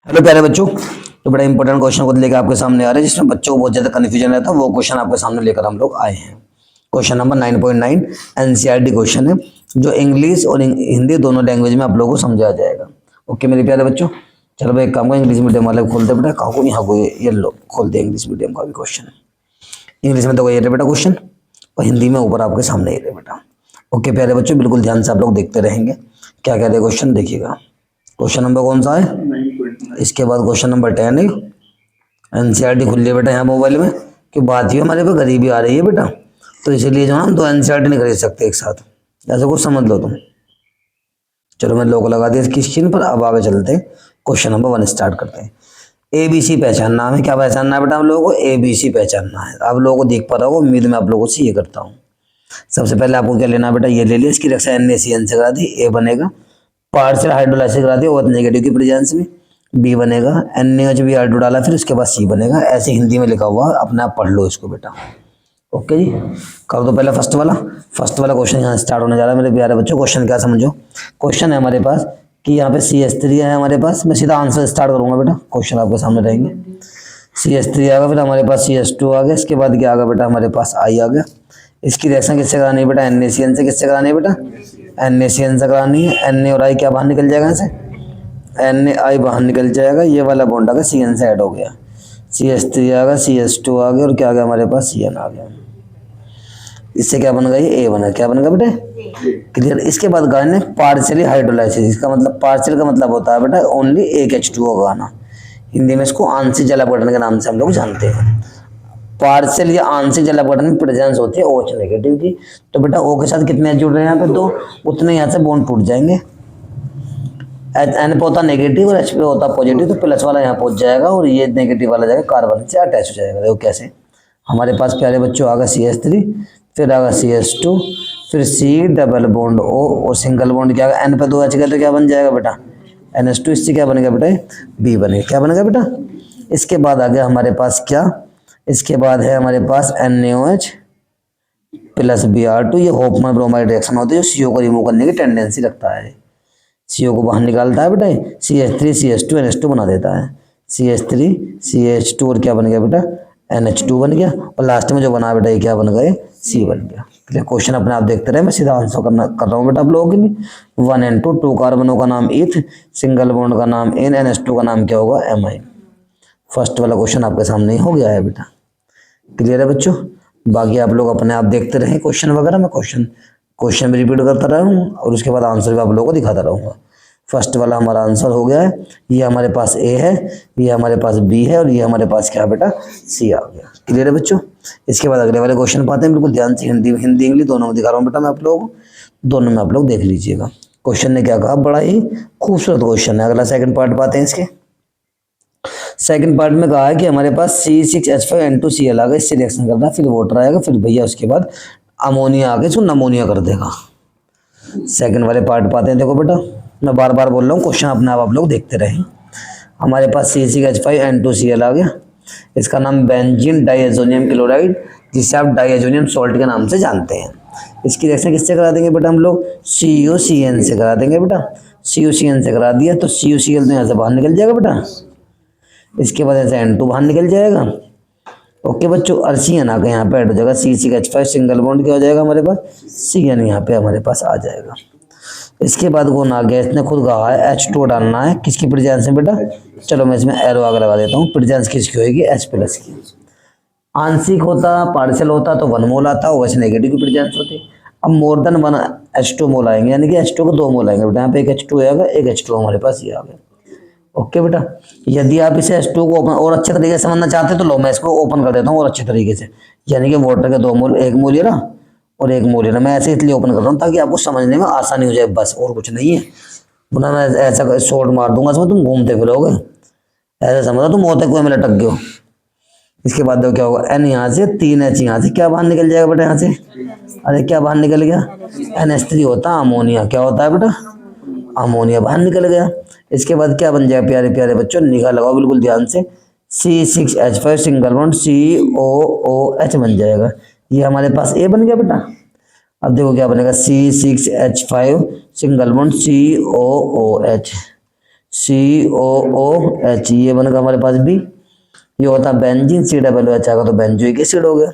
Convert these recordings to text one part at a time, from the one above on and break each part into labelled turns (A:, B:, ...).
A: Hello प्यारे बच्चों, तो बड़ा इंपॉर्टेंट क्वेश्चन को लेकर आपके सामने आ रहे हैं जिसमें बच्चों को बहुत ज्यादा कंफ्यूजन रहता है। वो क्वेश्चन आपके सामने लेकर हम लोग आए हैं। क्वेश्चन नंबर 9.9 एनसीईआरटी क्वेश्चन है जो इंग्लिश और हिंदी दोनों लैंग्वेज में आप लोगों को समझाया जाएगा। ओके मेरे प्यारे बच्चों, चलो भाई एक काम करें, इंग्लिश मीडियम वाले खोलते बेटा, कहाँ को यहाँ को ये लो खोलते इंग्लिश मीडियम का भी क्वेश्चन। इंग्लिश में तो ये रहे बेटा क्वेश्चन, और हिंदी में ऊपर आपके सामने ये रहे बेटा। ओके प्यारे बच्चों, बिल्कुल ध्यान से आप लोग देखते रहेंगे क्या कहते हैं क्वेश्चन। देखिएगा क्वेश्चन नंबर कौन सा है, इसके बाद क्वेश्चन नंबर 10 है। एनसीईआरटी खुल लिया बेटा यहाँ मोबाइल में, कि बात ही हमारे पे गरीबी आ रही है बेटा, तो इसीलिए जो हम 2 एनसीईआरटी नहीं खरीद सकते एक साथ, ऐसा कुछ समझ लो तुम। चलो मैं लोग लगा दिया इसकी स्क्रीन पर। अब आगे चलते हैं, क्वेश्चन नंबर 1 स्टार्ट करते हैं। ABC पहचानना है, क्या पहचानना है बेटा आप लोगों को, ABC पहचानना है। आप लोगों को देख पा रहा होगा, उम्मीद मैं आप लोगों से ये करता हूँ। सबसे पहले आपको क्या लेना है बेटा, ये ले लिया, इसकी रक्षा NaCN से करा दी, ए बनेगा। पार्शियल हाइड्रोलाइसिस करा दिया, और नेगेटिव की प्रेजेंस में बी बनेगा। NaOH भी हाइड्रो डाला, फिर उसके बाद सी बनेगा। ऐसे हिंदी में लिखा हुआ, अपने आप पढ़ लो इसको बेटा। ओके जी, कर दो पहले फर्स्ट वाला क्वेश्चन यहाँ स्टार्ट होने जा रहा है मेरे प्यारे बच्चों। क्वेश्चन क्या समझो, क्वेश्चन है हमारे पास कि यहाँ पे CH3 है हमारे पास। मैं सीधा आंसर स्टार्ट करूंगा बेटा, क्वेश्चन आपके सामने रहेंगे। CH3 आ गया, फिर हमारे पास CH2 आ गया, इसके बाद क्या आ गया बेटा हमारे पास I आ गया। इसकी रिएक्शन किससे करानी है बेटा, NaCN से। किससे करानी है बेटा, NaCN से करानी है। Na और I क्या बाहर निकल जाएगा ऐसे, NaI बाहर निकल जाएगा, ये वाला बॉन्ड आ गया CN से ऐड हो गया। CH3 आ गया, CH2 आ गया, और क्या आ गया हमारे पास CN आ गया। इससे क्या बन गया, ये A बना। क्या बन गया बेटा, क्लियर। इसके बाद गाने पार्शियली हाइड्रोलाइसिस। इसका मतलब पार्शियल का मतलब होता है बेटा ओनली एक H2O गाना। हिंदी में इसको आंशिक जल अपघटन के नाम से हम लोग जानते हैं। पार्शियल या आंशिक जल अपघटन में प्रेजेंस होती है OH नेगेटिव की, तो बेटा O के साथ कितने जुड़ रहे हैं यहाँ पे, 2, उतने यहाँ से बॉन्ड टूट जाएंगे। N पे होता नेगेटिव और H पे होता पॉजिटिव, तो प्लस वाला यहाँ पहुंच जाएगा और ये नेगेटिव वाला जाएगा कार्बन से अटैच हो जाएगा। देखो कैसे, हमारे पास प्यारे बच्चों आ गया CH3, फिर आ गया CH2, फिर C डबल बॉन्ड O, और सिंगल बॉन्ड क्या आ N पे 2 H गया, तो क्या बन जाएगा बेटा NH2। इससे क्या बनेगा बेटा, B बनेगा। क्या बनेगा बेटा, इसके बाद आ गया हमारे पास क्या, इसके बाद है हमारे पास NaOH प्लस Br2। ये होफमैन ब्रोमाइड रिएक्शन होती है जो CO को रिमूव करने की टेंडेंसी रखता है। CO को बाहर निकालता है बेटा, CH3 CH2 NH2 बना देता है। CH3 CH2 और क्या बन गया बेटा, NH2 बन गया, और लास्ट में जो बना बेटा ये क्या बन गया, C बन गया। क्लियर। क्वेश्चन अपने आप देखते रहे, मैं सीधा आंसर कर रहा हूँ बेटा आप लोगों के लिए। 1 and 2 कार्बनों का नाम ईथ, सिंगल बॉन्ड का नाम N, NH2 का नाम क्या होगा Mi। फर्स्ट वाला क्वेश्चन आपके सामने ही हो गया है बेटा। क्लियर है बच्चों, बाकी आप लोग अपने आप देखते रहें क्वेश्चन वगैरह। मैं क्वेश्चन भी रिपीट करता रहा हूँ और उसके बाद आंसर भी आप लोगों को दिखाता रहूँगा। फर्स्ट वाला हमारा आंसर हो गया है, ये हमारे पास A है, ये हमारे पास B है, और ये हमारे पास क्या बेटा C आ गया। क्लियर है बच्चों। इसके बाद अगले वाले क्वेश्चन पाते हैं, बिल्कुल ध्यान से हिंदी इंग्लिश दोनों में दिखा रहा हूँ बेटा मैं आप लोगों को, दोनों में आप लोग देख लीजिएगा। क्वेश्चन ने क्या कहा, बड़ा ही खूबसूरत क्वेश्चन है। अगला सेकंड पार्ट पाते हैं इसके। सेकंड पार्ट में कहा है कि हमारे पास C6H5N2Cl आ गया, इससे रिएक्शन करना है, फिर वाटर आएगा, फिर भैया उसके बाद अमोनिया आके इसको नमोनिया कर देगा। सेकंड वाले पार्ट पाते हैं। देखो बेटा मैं बार बार बोल रहा हूँ, क्वेश्चन अपने आप लोग देखते रहें। हमारे पास C6H5N2Cl आ गया, इसका नाम बेंजीन डाइएजोनियम क्लोराइड, जिसे आप डाइएजोनियम सॉल्ट के नाम से जानते हैं। इसकी रिएक्शन किससे करा देंगे बेटा हम लोग, CuCN से करा देंगे बेटा। CuCN से करा दिया तो CuCl तो यहाँ से बाहर निकल जाएगा बेटा, इसके बाद ऐसे N2 बाहर निकल जाएगा। ओके बच्चों, अर्सियन आ गया यहाँ पे ऐड हो जाएगा, C6H5 सिंगल बॉन्ड क्या हो जाएगा हमारे पास, CN यहाँ पे हमारे पास आ जाएगा। इसके बाद कौन आ गया, इसने खुद कहा है H2 डालना है, किसकी प्रेजेंस में बेटा, चलो मैं इसमें एरो आगे लगा देता हूँ। प्रेजेंस किसकी होगी, H प्लस की। आंशिक होता पार्शियल होता तो 1 मोल आता, वैसे नेगेटिव की प्रेजेंस होती। अब मोर देन 1 H2 मोल आएंगे, यानी कि H2 को 2 मोल आएंगे बेटा। यहाँ पे एक H2 आएगा, एक H2 हमारे पास ये आ गया। ओके बेटा, यदि आप इसे H2 को ओपन और अच्छे तरीके से समझना चाहते हैं तो लो मैं इसको ओपन कर देता हूँ और अच्छे तरीके से, यानी कि वाटर के 2 मोल, 1 मोल ये रहा और 1 मोल ये रहा। मैं ऐसे इसलिए ओपन कर रहा हूँ ताकि आपको समझने में आसानी हो जाए, बस और कुछ नहीं है। वरना मैं ऐसा शॉर्ट मार दूंगा इसमें, तुम घूमते फिरोगे, ऐसा समझो तुम होते कुएं में लटक गए हो। इसके बाद देखो क्या होगा, N यहाँ से 3H यहाँ से क्या बाहर निकल जाएगा बेटा, यहाँ से अरे क्या बाहर निकल गया, NH3 होता अमोनिया, क्या होता है बेटा अमोनिया बाहर निकल गया। इसके बाद क्या बन जाएगा प्यारे प्यारे बच्चों, निगाह लगाओ बिल्कुल ध्यान से, C6H5 सिंगल बॉन्ड COOH बन जाएगा। ये हमारे पास A बन गया बेटा। अब देखो क्या बनेगा, C6H5 single bond COOH, COOH, ये बनेगा हमारे पास बी। ये होता है बेंजीन, COOH आएगा तो बेंजोइक एसिड हो गया।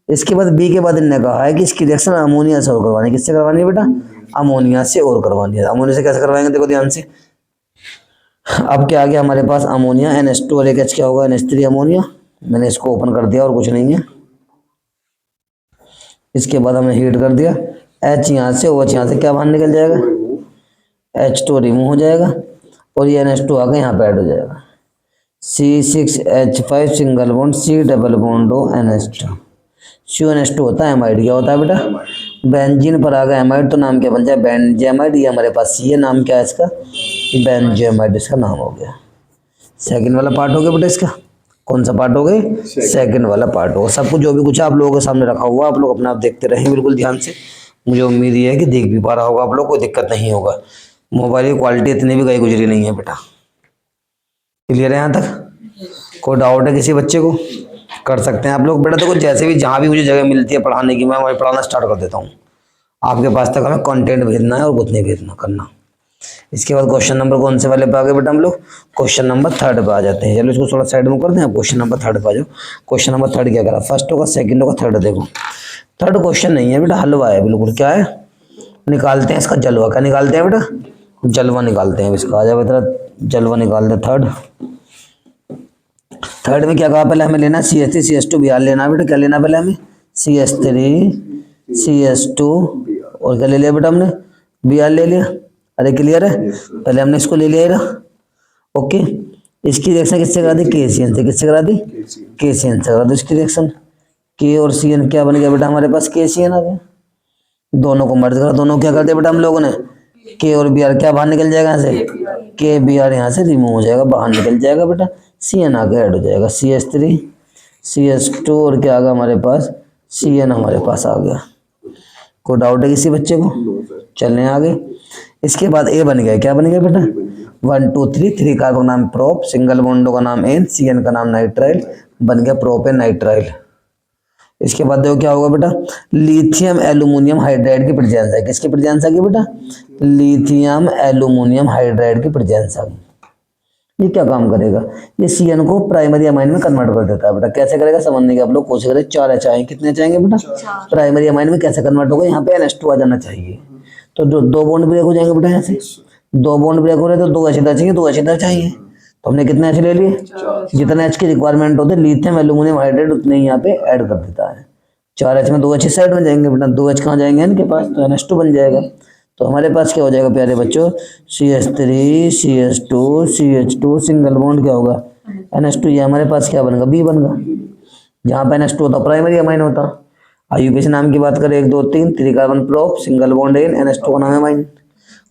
A: इसके बाद बी के बाद इन्होंने कहा है कि इसकी रिएक्शन अमोनिया से और करवानी है। किससे करवानी है बेटा? अमोनिया से और करवानी है। अमोनिया से कैसे करवाएंगे देखो ध्यान से। अब क्या आ गया हमारे पास? अमोनिया NH2 और एक H क्या होगा? NH3 ammonia. मैंने इसको ओपन कर दिया और कुछ नहीं है। इसके बाद हमने हीट कर दिया, H यहाँ से OH यहाँ से क्या बाहर निकल जाएगा? H2 रिमूव हो जाएगा और ये NH2 आकर यहाँ पे ऐड हो जाएगा। C6H5 single bond C double bond O NH2। CONH2 होता है एमाइड। क्या होता है बेटा? बेंजीन पर आ गया एमाइड तो नाम क्या बन जाए? बेंजेमाइड। ये हमारे पास C है, नाम क्या है इसका? बेंजेमाइड इसका नाम हो गया। सेकंड वाला पार्ट हो गया बेटा इसका। कौन सा पार्ट हो गया? सेकंड वाला पार्ट होगा। सब कुछ जो भी कुछ है आप लोगों के सामने रखा हुआ, आप लोग अपना आप देखते रहें बिल्कुल ध्यान से। मुझे उम्मीद ये है कि देख भी पा रहा होगा आप लोग, कोई दिक्कत नहीं होगा। मोबाइल की क्वालिटी इतनी भी गई गुजरी नहीं है बेटा। क्लियर है यहाँ तक? कोई डाउट है किसी बच्चे को? कर सकते हैं आप लोग बेटा। देखो जैसे भी जहाँ भी मुझे जगह मिलती है पढ़ाने की, मैं वहीं पढ़ाना स्टार्ट कर देता हूँ। आपके पास तक हमें कंटेंट भेजना है और कुछ नहीं भेजना करना। इसके बाद क्वेश्चन नंबर कौन से वाले पे आ गए बेटा हम लोग? क्वेश्चन नंबर 3 पे आ जाते हैं। चलो इसको थोड़ा साइड में कर दें, क्वेश्चन नंबर 3 पे आ जाओ। क्वेश्चन नंबर 3 क्या करा? फर्स्ट होगा, सेकंड होगा, थर्ड। देखो थर्ड क्वेश्चन नहीं है बेटा, हलवा है बिल्कुल। क्या है? निकालते हैं इसका जलवा। क्या निकालते हैं बेटा? जलवा निकालते हैं इसका। आ जाए बेटा, जलवा निकालते हैं। थर्ड में क्या कहा? पहले हमें लेना CH3 CH2 Br लेना है बेटा। क्या लेना पहले हमें? CH3 CH2 और क्या ले लिया बेटा हमने? Br ले लिया। अरे क्लियर है? पहले हमने इसको ले लिया है। ओके, इसकी रिएक्शन किससे करा दी? KCN से। किससे करा दी? KCN से करा दी इसकी रिएक्शन। K और CN क्या बन गया बेटा हमारे पास? KCN आ गया। दोनों को मर्ज करा, दोनों क्या कर दिया बेटा हम लोगों ने? K और Br क्या बाहर निकल जाएगा यहाँ से? K Br यहाँ से रिमूव हो जाएगा, बाहर निकल जाएगा बेटा। CN आगे ऐड हो जाएगा, CH3 CH2 और क्या आ गया हमारे पास? CN हमारे पास आ गया। कोई डाउट है किसी बच्चे को? चलने आगे। इसके बाद A बन गया। क्या बन गया बेटा? 1 2 3 कार्बन का नाम प्रोप, सिंगल बॉन्डो का नाम N, CN का नाम नाइट्राइल, बन गया प्रोपेन नाइट्राइल। इसके बाद देखो क्या होगा बेटा? लिथियम एल्यूमिनियम हाइड्राइड की प्रेजेंस है। किसकी प्रेजेंस आ गई बेटा? लिथियम एल्यूमिनियम हाइड्राइड की प्रेजेंस आ गई। ये क्या काम करेगा? ये CN को प्राइमरी अमाइन में कन्वर्ट कर देता है बेटा। कैसे करेगा समझने की आप लोग कोशिश करें। 4 H आए, कितने चाहेंगे बेटा? प्राइमरी अमाइन में कैसे कन्वर्ट होगा? यहाँ पे NH2 आ जाना चाहिए, तो जो 2 बॉन्ड ब्रेक हो जाएंगे बेटा। यहाँ से 2 बॉन्ड ब्रेक हो रहे तो 2 H इधर चाहिए, 2 H इधर चाहिए। तो हमने कितने H ले लिए? जितने H की रिक्वायरमेंट होते लिथियम एल्यूमिनियम हाइड्राइड उतने ही यहाँ पे ऐड कर देता है। 4 H में 2 H इस साइड में जाएंगे बेटा, 2 H कहाँ जाएंगे इनके पास? तो NH2 बन जाएगा। तो हमारे पास क्या हो जाएगा प्यारे बच्चों? CH3 CH2 CH2 single bond क्या होगा? NH2। ये हमारे पास क्या बनेगा? B बनेगा। जहाँ पे NH2 होता प्राइमरी अमाइन होता। IUPAC नाम की बात करें 1 2 3 carbon prop, single bond N, NH2 का नाम है अमाइन।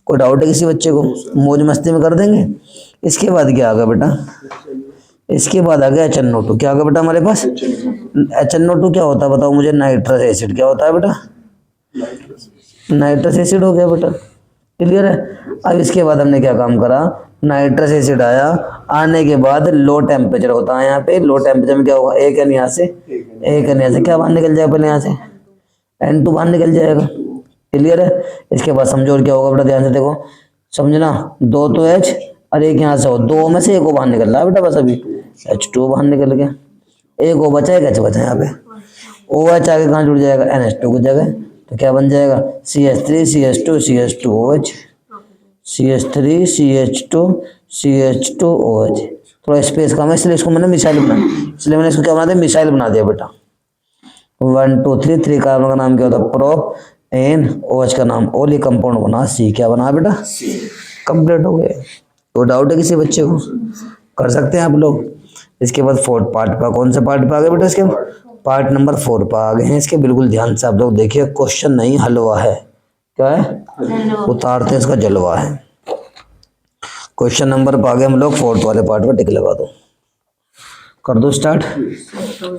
A: कोई डाउट है किसी बच्चे को? मौज मस्ती में कर देंगे। इसके बाद क्या आ गया बेटा? इसके बाद आ गया HNO2। क्या आ गया बेटा हमारे पास? HNO2 क्या होता है बताओ मुझे? Nitrous acid. क्या होता है बेटा? नाइट्रस एसिड हो गया बेटा। क्लियर है? अब इसके बाद हमने क्या काम करा? नाइट्रस एसिड आया, आने के बाद लो टेम्परेचर होता है यहाँ पे। लो टेम्परेचर में क्या होगा? एक N यहाँ से, एक N यहाँ से क्या बाहर निकल जाएगा? पहले यहाँ से N2 बाहर निकल जाएगा। क्लियर है? इसके बाद समझो और क्या होगा बेटा? ध्यान से देखो, समझना। 2 तो H और एक यहाँ से हो, 2 में से एक बाहर निकल रहा है बेटा बस। अभी H2 बाहर निकल गया, एक O बचा, एक H बचा। यहाँ पे OH आगे कहाँ जुड़ जाएगा? NH2 की जगह। तो क्या बन जाएगा? CH3 CH2 CH2 OH, CH3 CH2 CH2 OH। थोड़ा स्पेस कम है इसलिए इसको मैंने मिसाइल बना, इसलिए मैंने इसको क्या बना दिया? मिसाइल बना दिया बेटा। 1 2 3 कार्बन का नाम क्या होता है? प्रोप, N, OH का नाम ओल, ये कंपाउंड बना C। क्या बना बेटा? कंप्लीट हो गया। तो डाउट है किसी बच्चे को? कर सकते हैं आप लोग। इसके बाद फोर्थ पार्ट पर, कौन सा पार्ट पे आ गए बेटा? इसके पार्ट नंबर 4 पर आ गए हैं। इसके बिल्कुल ध्यान से आप लोग देखिए, क्वेश्चन नहीं हलवा है। क्या है? उतारते हैं इसका जलवा है। क्वेश्चन नंबर पर आ गए हम लोग। 4th वाले पार्ट पर टिक लगा दो, कर दो स्टार्ट।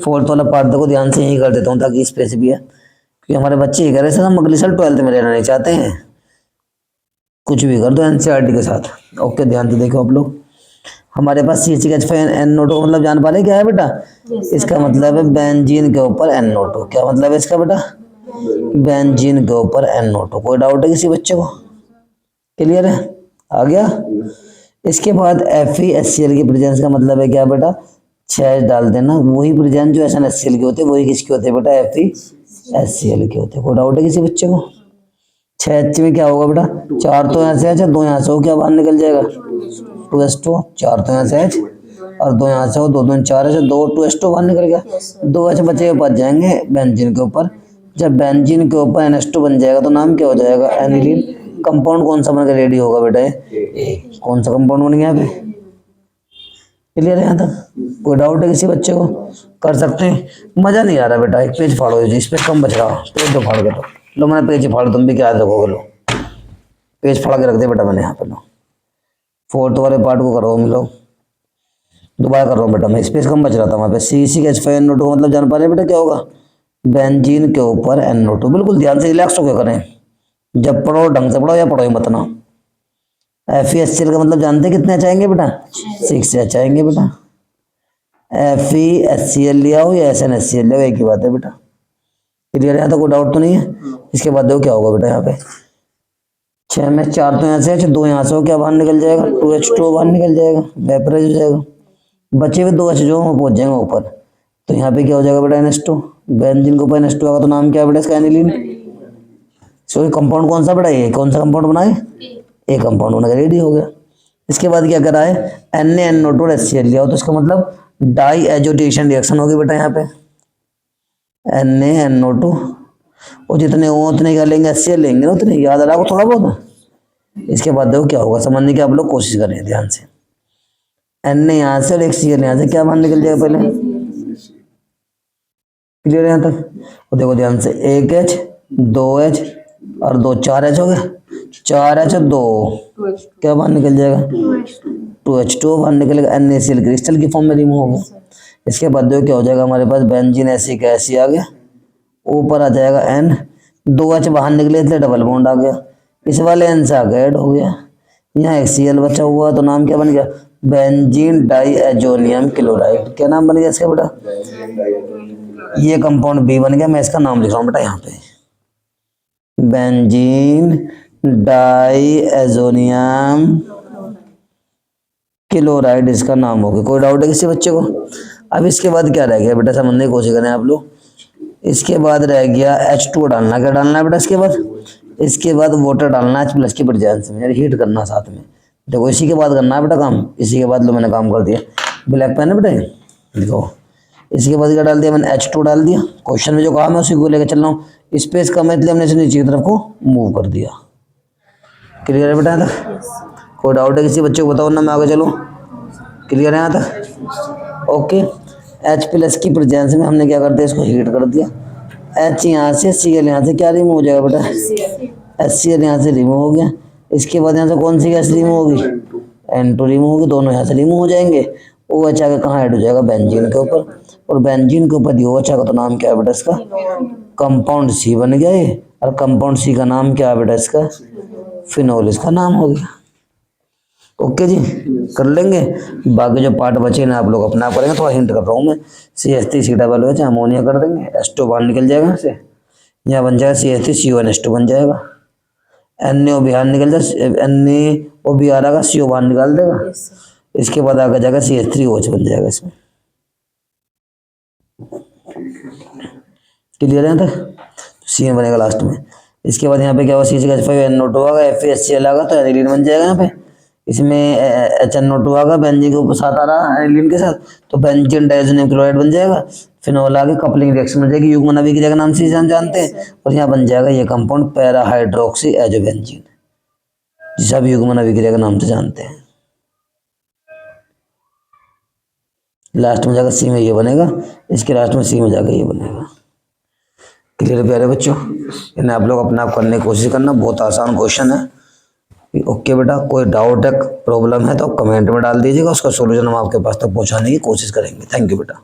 A: 4th वाला पार्ट देखो ध्यान से यही कर देता हूँ ताकि स्पेस भी है, क्योंकि हमारे बच्चे ही कह रहे थे हम अगले साल 12th में रहना नहीं चाहते हैं। कुछ भी कर दो NCERT के साथ। ओके, ध्यान से देखो आप लोग। हमारे पास CH5NO2 मतलब जान पा रहे क्या है बेटा? इसका मतलब है बेंजीन के ऊपर NO2। क्या मतलब है इसका बेटा? बेंजीन के ऊपर NO2। कोई डाउट है किसी बच्चे को? क्लियर है? आ गया? इसके बाद FeHCl की प्रेजेंस का मतलब है क्या बेटा, 6H डाल देना। वही प्रेजेंस जो SnHCl के होते हैं वही किसके होते हैं बेटा, FeHCl के होते हैं। कोई डाउट है किसी बच्चे को? 6H में क्या होगा बेटा, 4 तो यहाँ से H, 2 यहाँ से हो, क्या बाहर निकल जाएगा 2H2। 4 तो यहाँ से H और 2 यहाँ से हो, 2 2 4 H, 2 2H2 बाहर निकल गया। 2H बचे बच जाएंगे बेंजीन के ऊपर। जब बेंजीन के ऊपर NH2 बन जाएगा तो नाम क्या हो जाएगा, एनिलीन। कंपाउंड कौन सा बनकर रेडी होगा बेटा, कौन सा कंपाउंड बन गया यहाँ पे? क्लियर है यहाँ तक? कोई डाउट है किसी बच्चे को? कर सकते हैं। मजा नहीं आ रहा बेटा, एक पेज फाड़ो जी, इस पे कम बच रहा, पेज तो फाड़ के दो। लो मैंने पेज ही फाड़, तुम भी क्या याद रखोगे, लो पेज फाड़ के रख दे बेटा मैंने यहाँ पे। लो 4th वाले पार्ट को करो हम लोग, दोबारा कर रहा हूँ बेटा मैं, स्पेस कम बच रहा था वहाँ पे। CH5NO2 मतलब जान पा रहे बेटा क्या होगा, बेंजीन के ऊपर NO2। बिल्कुल ध्यान से रिलैक्स होकर करें, जब पढ़ो ढंग से पढ़ो या पढ़ो ही मत ना। FeHCl का मतलब जानते हैं कितने H आएंगे बेटा, 6 H आएंगे बेटा। FeHCl लिया हो या SnHCl लिया हो एक ही बात है बेटा। क्लियर है यहाँ तो, कोई डाउट तो नहीं है? इसके बाद देखो क्या होगा बेटा, यहाँ पे 6 में 4 तो यहाँ से H, 2 यहाँ से हो, क्या बाहर निकल जाएगा 2H2 बाहर निकल जाएगा, वेपराइज हो जाएगा। बचे हुए 2 H जो वो पहुंच जाएंगे ऊपर, तो यहाँ पे क्या हो जाएगा बेटा NH2। बेंजीन के ऊपर NH2 आएगा तो नाम क्या है बेटा इसका, एनिलीन। सो कंपाउंड कौन सा बेटा, ये कौन सा कंपाउंड बनाए, एक कंपाउंड बना रेडी हो गया। इसके बाद क्या करा है, NaNO2 और HCl लिया हो, तो इसका मतलब डाई एजोटेशन रिएक्शन होगी बेटा यहाँ पे, NaNO2 और जितने हो उतने क्या लेंगे, HCl लेंगे ना उतने, याद आ रहा थोड़ा बहुत। इसके बाद देखो क्या होगा, समझने की आप लोग कोशिश करें ध्यान से। Na यहाँ से और HCl यहाँ से, क्या बाहर निकल जाएगा पहले, क्लियर है यहाँ तक? और देखो ध्यान से, 1H 2H और 2 4H हो गया, 4H और 2 क्या बाहर निकल जाएगा 2H2 बाहर निकलेगा, NaCl क्रिस्टल की फॉर्म में रिमूव हो गया। इसके बाद देखो क्या हो जाएगा हमारे पास, बेंजीन ऐसी का ऐसी आ गया, ऊपर आ जाएगा N, 2H बाहर निकले इसलिए डबल बॉन्ड आ गया, इस वाले N से आगे ऐड हो गया, यहाँ HCl बचा हुआ तो नाम क्या बन गया, बेंजीन डाईएजोनियम क्लोराइड। क्या नाम बन गया इसका बेटा, ये कंपाउंड B बन गया। मैं इसका नाम लिख रहा हूँ बेटा यहाँ पे, बेंजीन डाईएजोनियम क्लोराइड इसका नाम हो गया। कोई डाउट है किसी बच्चे को? अब इसके बाद क्या रह गया बेटा, समझने की कोशिश करें आप लोग। इसके बाद रह गया H2 डालना, क्या डालना है बेटा इसके बाद, इसके बाद वाटर डालना H प्लस की प्रेजेंस में, हीट करना साथ में। देखो इसी के बाद करना है बेटा काम, इसी के बाद लो मैंने काम कर दिया, ब्लैक पेन है बेटा देखो। इसके बाद क्या डाल दिया मैंने, H2 डाल दिया। क्वेश्चन में जो काम है उसी को लेकर चल रहा हूँ, स्पेस कम है इसलिए हमने इसे नीचे की तरफ को मूव कर दिया। क्लियर है बेटा यहाँ तक? कोई डाउट है किसी बच्चे को बताओ ना, मैं आगे चलूँ। क्लियर है यहाँ तक? ओके। H प्लस की प्रेजेंस में हमने क्या कर दिया, इसको हीट कर दिया। H यहाँ से, Cl यहाँ से क्या रिमूव हो जाएगा बेटा, HCl यहाँ से रिमूव हो गया। इसके बाद यहाँ से कौन सी गैस रिमूव होगी, N2 रिमूव होगी, दोनों यहाँ से रिमूव हो जाएंगे। OH आगे कहाँ ऐड हो जाएगा, बेंजीन के ऊपर, और बेंजीन के ऊपर OH आएगा तो नाम क्या है बेटा इसका, कंपाउंड C बन गया ये, और कंपाउंड C का नाम क्या है बेटा इसका, फिनोल इसका नाम हो गया। ओके जी, कर लेंगे। बाकी जो पार्ट बचे ना आप लोग अपना करेंगे, थोड़ा हिंट कर रहा हूँ मैं। CH3COOH अमोनिया कर देंगे, H2 बाहर निकल जाएगा यहाँ से, यहाँ बन जाएगा CH3CONH2 बन जाएगा। NaO बाहर निकल जाए, NaO बाहर आएगा, CO बाहर निकाल देगा। इसके बाद आगे जाएगा CH3OH बन जाएगा इसमें। क्लियर है यहाँ तक? C बनेगा लास्ट में। इसके बाद यहाँ पे क्या होगा, CH5NO2 आगा, FeHCl आगा तो एनिलीन बन जाएगा यहाँ पे। इसमें HNO2 आगा, बेंजीन के ऊपर साथ आ रहा है एनिलीन के साथ, तो बेंजीन डाइएजोनियम क्लोराइड बन जाएगा। फिनोल आगे कपलिंग रिएक्शन बन जाएगी, युग्मन अभिक्रिया के नाम से हम जानते हैं, और यहाँ बन जाएगा ये कंपाउंड पैरा हाइड्रोक्सी एजोबेंजीन, जिसे आप युग्मन अभिक्रिया के नाम से जानते हैं। लास्ट में जाकर C में ये बनेगा, इसके लास्ट में C में जाकर ये बनेगा। क्लियर प्यारे बच्चों? इन्हें आप लोग अपना आप करने की कोशिश करना, बहुत आसान क्वेश्चन है। ओके बेटा, कोई डाउट है, प्रॉब्लम है तो कमेंट में डाल दीजिएगा, उसका सोल्यूशन हम आपके पास तक पहुंचाने की कोशिश करेंगे। थैंक यू बेटा।